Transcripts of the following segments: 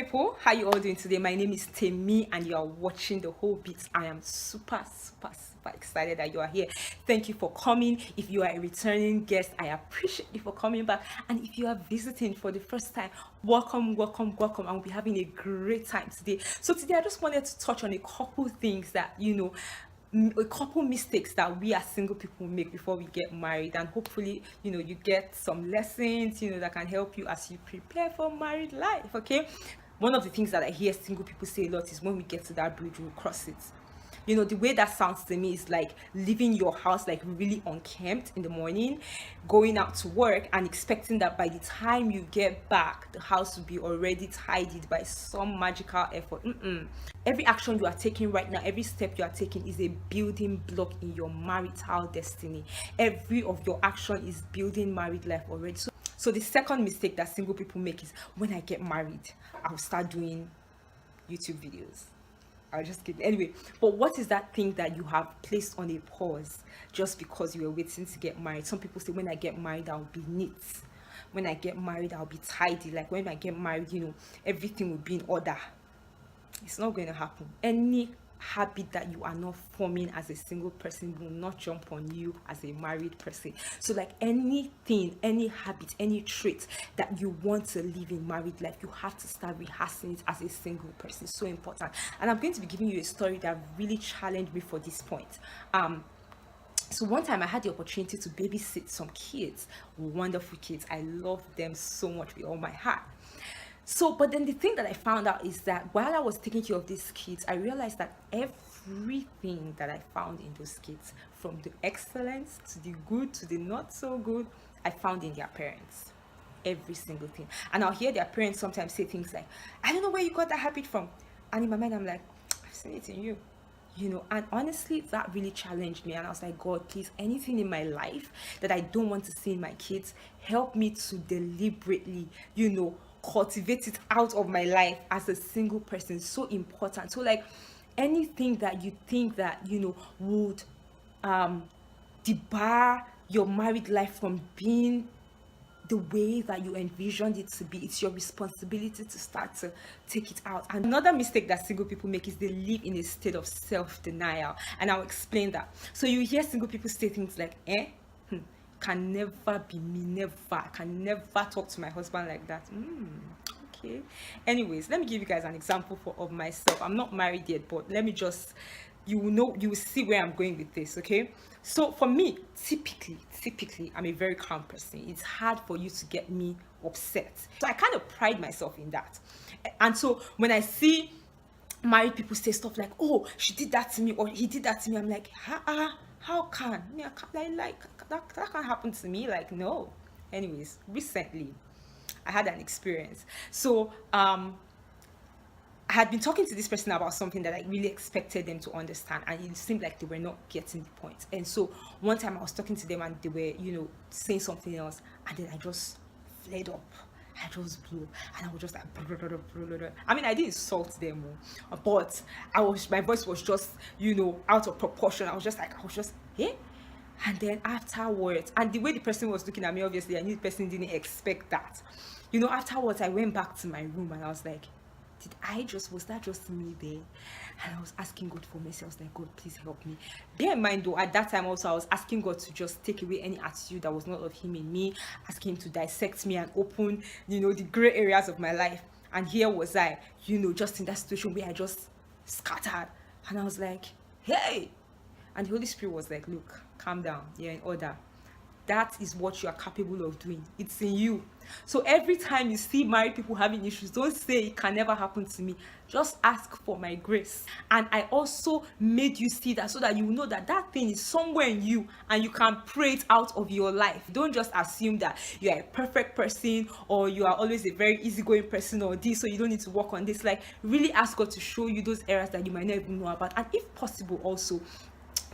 people, how you all doing today? My name is Temi and you are watching The Whole Beats. I am super excited that you are here. Thank you for coming. If you are a returning guest, I appreciate you for coming back, and if you are visiting for the first time, welcome. And we'll be having a great time today. So today I just wanted to touch on a couple things that a couple mistakes that we as single people make before we get married, and hopefully you get some lessons that can help you as you prepare for married life. Okay, one of the things that I hear single people say a lot is, when we get to that bridge, we'll cross it. The way that sounds to me is like leaving your house like really unkempt in the morning, going out to work and expecting that by the time you get back, the house will be already tidied by some magical effort. Every action you are taking right now, every step you are taking is a building block in your marital destiny. Every of your action is building married life already. So the second mistake that single people make is, when I get married, I'll start doing YouTube videos. I was just kidding. Anyway, but what is that thing that you have placed on a pause just because you were waiting to get married? Some people say, when I get married, I'll be neat. When I get married, I'll be tidy. Like, when I get married, everything will be in order. It's not going to happen. Any habit that you are not forming as a single person will not jump on you as a married person. So like anything, any habit, any trait that you want to live in married life, you have to start rehearsing it as a single person. It's so important. And I'm going to be giving you a story that really challenged me for this point. So one time I had the opportunity to babysit some kids, wonderful kids. I love them so much with all my heart. So, but then the thing that I found out is that while I was taking care of these kids, I realized that everything that I found in those kids, from the excellence to the good to the not so good, I found in their parents. Every single thing. And I'll hear their parents sometimes say things like, I don't know where you got that habit from. And in my mind, I'm like, I've seen it in you. And honestly, that really challenged me. And I was like, God, please, anything in my life that I don't want to see in my kids, help me to deliberately, cultivate it out of my life as a single person. So important. So like anything that you think that would debar your married life from being the way that you envisioned it to be, it's your responsibility to start to take it out. And another mistake that single people make is they live in a state of self-denial, and I'll explain that. So you hear single people say things like, can never be me, never. I can never talk to my husband like that. Okay. Anyways, let me give you guys an example of myself. I'm not married yet, but let me just, you will see where I'm going with this, okay? So for me, typically, I'm a very calm person. It's hard for you to get me upset. So I kind of pride myself in that. And so when I see married people say stuff like, oh, she did that to me, or he did that to me, I'm like, how can? I can't, like that can't happen to me. Like, no. Anyways, recently I had an experience. So I had been talking to this person about something that I really expected them to understand, and it seemed like they were not getting the point. And so one time I was talking to them and they were, saying something else, and then I just flared up. I just blew, and I was just like, I mean, I didn't insult them, but my voice was just, out of proportion. I was just, hey. And then afterwards, and the way the person was looking at me, obviously I knew the person didn't expect that. Afterwards I went back to my room and I was like, was that just me there? And I was asking God for mercy. I was like, God, please help me. Bear in mind though, at that time also I was asking God to just take away any attitude that was not of him in me, asking him to dissect me and open, the gray areas of my life. And here was I, just in that situation where I just scattered. And I was like, hey. And the Holy Spirit was like, look, calm down, you're in order. That is what you are capable of doing. It's in you. So every time you see married people having issues, don't say it can never happen to me. Just ask for my grace. And I also made you see that so that you know that that thing is somewhere in you and you can pray it out of your life. Don't just assume that you are a perfect person or you are always a very easygoing person or this, so you don't need to work on this. Like, really ask God to show you those areas that you might not even know about. And if possible also,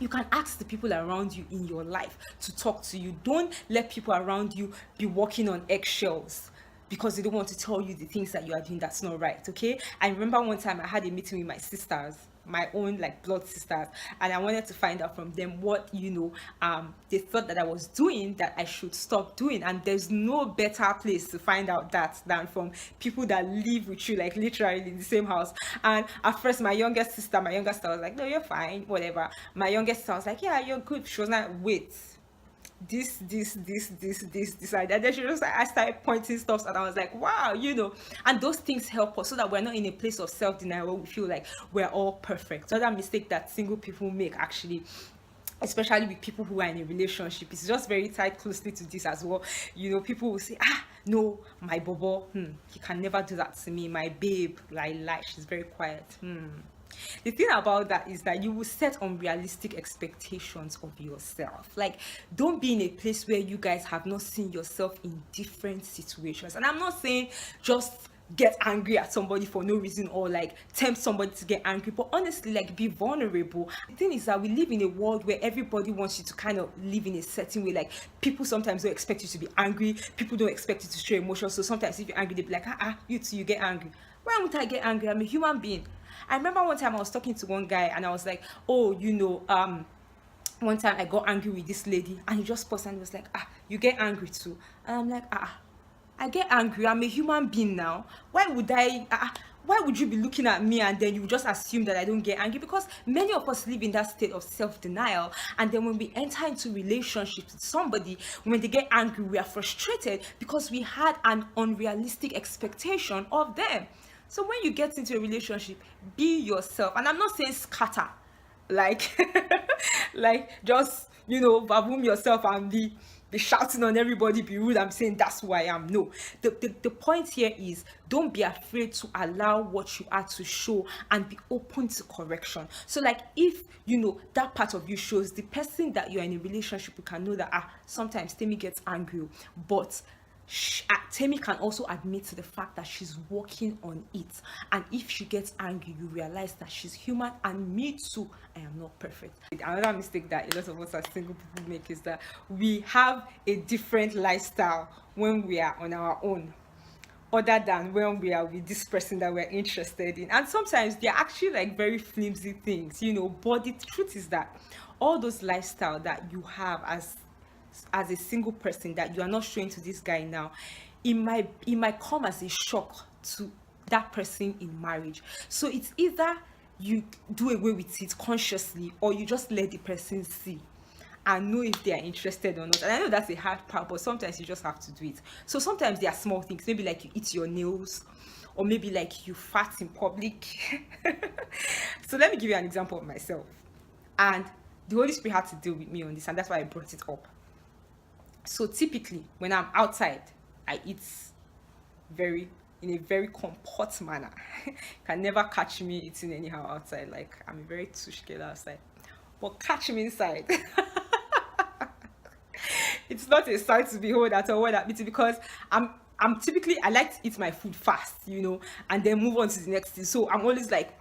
you can ask the people around you in your life to talk to you. Don't let people around you be walking on eggshells because they don't want to tell you the things that you are doing that's not right, okay? I remember one time I had a meeting with my sisters, my own like blood sisters, and I wanted to find out from them what, you know, they thought that I was doing that I should stop doing. And there's no better place to find out that than from people that live with you, like literally in the same house. And at first my younger sister was like, no, you're fine, whatever. My youngest sister was like, yeah, you're good. She was like, wait, this like that. Then she just like, I started pointing stuff, and I was like, wow, you know. And those things help us so that we're not in a place of self-denial where we feel like we're all perfect. So that mistake that single people make, actually, especially with people who are in a relationship, it's just very tied closely to this as well. You know, people will say, no, my bobo, he can never do that to me. My babe, like she's very quiet. The thing about that is that you will set unrealistic expectations of yourself. Like, don't be in a place where you guys have not seen yourself in different situations. And I'm not saying just get angry at somebody for no reason, or like tempt somebody to get angry, but honestly, like, be vulnerable. The thing is that we live in a world where everybody wants you to kind of live in a certain way. Like, people sometimes don't expect you to be angry, people don't expect you to show emotions. So sometimes if you're angry, they'll be like, you too, you get angry. Why would I get angry? I'm a human being. I remember one time I was talking to one guy, and I was like, oh, you know, one time I got angry with this lady, and he just paused and was like, you get angry too? And I'm like, I get angry. I'm a human being now. Why would you be looking at me and then you just assume that I don't get angry? Because many of us live in that state of self-denial, and then when we enter into relationships with somebody, when they get angry, we are frustrated because we had an unrealistic expectation of them. So when you get into a relationship, be yourself. And I'm not saying scatter, like like just, you know, baboom yourself and be shouting on everybody, be rude. I'm saying that's who I am. No, the point here is, don't be afraid to allow what you are to show, and be open to correction. So like, if you know that part of you shows, the person that you're in a relationship, you can know that sometimes Temi gets angry, but Temi can also admit to the fact that she's working on it. And if she gets angry, you realize that she's human, and me too, I am not perfect. Another mistake that a lot of us as single people make is that we have a different lifestyle when we are on our own, other than when we are with this person that we're interested in. And sometimes they're actually like very flimsy things, you know. But the truth is that all those lifestyle that you have as a single person that you are not showing to this guy now, it might come as a shock to that person in marriage. So it's either you do away with it consciously, or you just let the person see and know if they are interested or not. And I know that's a hard part, but sometimes you just have to do it. So sometimes there are small things, maybe like you eat your nails, or maybe like you fart in public. So let me give you an example of myself, and the Holy Spirit had to deal with me on this, and that's why I brought it up. So typically when I'm outside, I eat in a very comport manner. Can never catch me eating anyhow outside. Like, I'm a very touche girl outside, but catch me inside. It's not a sight to behold at all, because I'm typically, I like to eat my food fast, you know, and then move on to the next thing. So I'm always like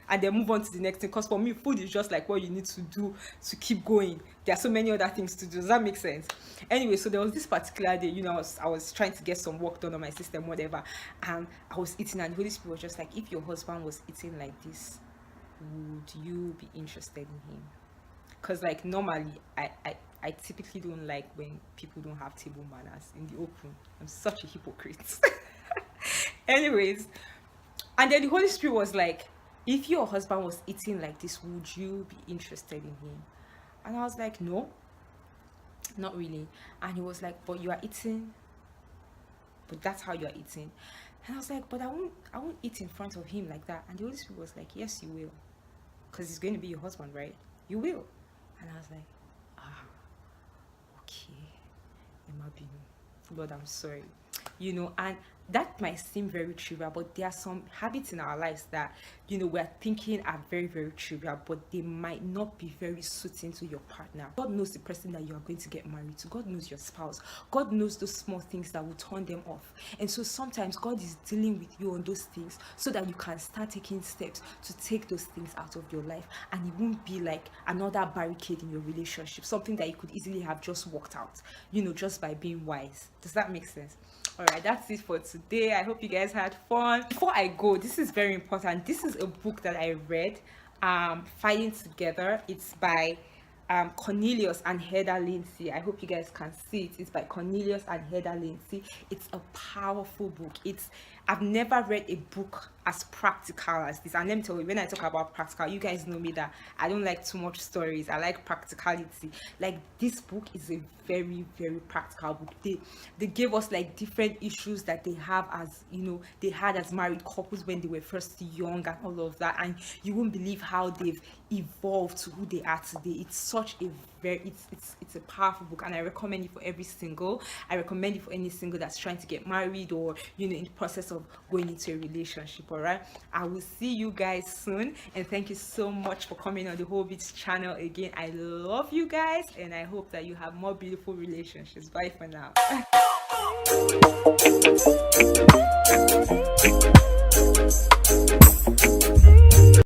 and then move on to the next thing, because for me, food is just like what you need to do to keep going. There are so many other things to do. Does that make sense? Anyway, so there was this particular day, you know, I was trying to get some work done on my system, whatever, and I was eating, and the Holy Spirit was just like, if your husband was eating like this, would you be interested in him? Because like normally I typically don't like when people don't have table manners in the open. I'm such a hypocrite. Anyways, and then the Holy Spirit was like, if your husband was eating like this, would you be interested in him? And I was like, no, not really. And he was like, but you are eating, but that's how you are eating. And I was like, but I won't eat in front of him like that. And the Holy Spirit was like, yes, you will, because he's going to be your husband, right? You will. And I was like, okay, Lord, I'm sorry, you know. And that might seem very trivial, but there are some habits in our lives that, you know, we're thinking are very, very trivial, but they might not be very suiting to your partner. God knows the person that you are going to get married to. God knows your spouse. God knows those small things that will turn them off. And so sometimes God is dealing with you on those things so that you can start taking steps to take those things out of your life, and it won't be like another barricade in your relationship, something that you could easily have just walked out, you know, just by being wise. Does that make sense? All right, that's it for today. I hope you guys had fun. Before I go, this is very important. This is a book that I read, Fighting Together. It's by Cornelius and Heather Lindsay. I hope you guys can see it. It's by Cornelius and Heather Lindsay. It's a powerful book. I've never read a book as practical as this. And let me tell you, when I talk about practical, you guys know me that I don't like too much stories. I like practicality. Like, this book is a very, very practical book. They gave us like different issues that they have, as you know, they had as married couples when they were first young and all of that. And you won't believe how they've evolved to who they are today. It's such a it's a powerful book, and I recommend it for every single. I recommend it for any single that's trying to get married, or in the process of going into a relationship. All right, I will see you guys soon, and thank you so much for coming on the Whole Beats channel again. I love you guys, and I hope that you have more beautiful relationships. Bye for now.